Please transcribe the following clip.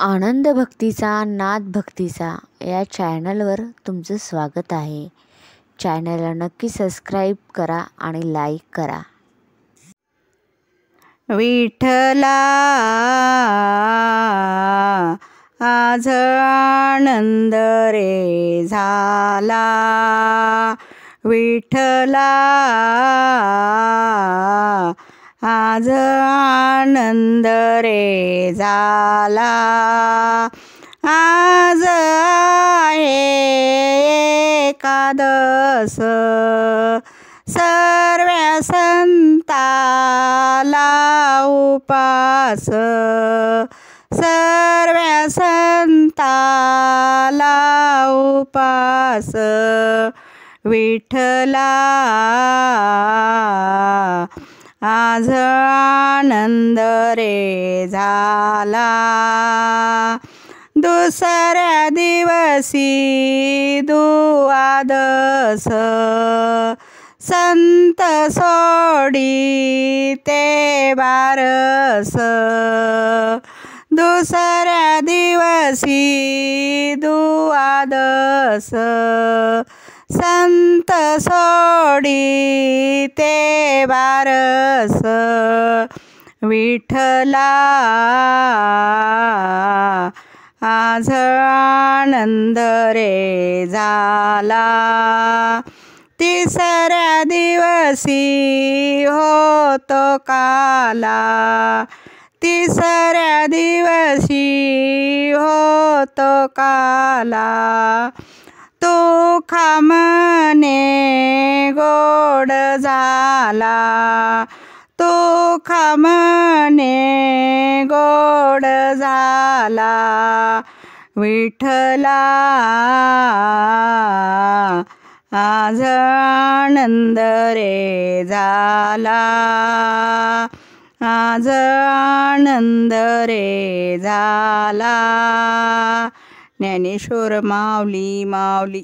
आनंद भक्तीचा नाद भक्तीचा या चॅनलवर तुमचं स्वागत आहे। चॅनलला नक्की सबस्क्राईब करा आणि लाईक करा। विठ्ठला आज आनंद रे झाला, विठ्ठला आज आनंद रे झाला। आज आहे एकादश, सर्व संताला उपास, सर्व संताला उपास। विठ्ठला आज आनंद रे झाला। दुसऱ्या दिवशी दुवादस, संत सोडी ते बारस। दुसऱ्या दिवशी दुवादस, संत सोडी ते बारस। विठ्ठला आज आनंद रे झाला। तिसऱ्या दिवशी होतो काला, तिसऱ्या दिवशी होतो काला। तू खामने गोड झाला, तू खामने गोड झाला। विठ्ठला आज आनंद रे झाला, आज आनंद रे झाला। ज्ञानेश्वर माऊली माऊली।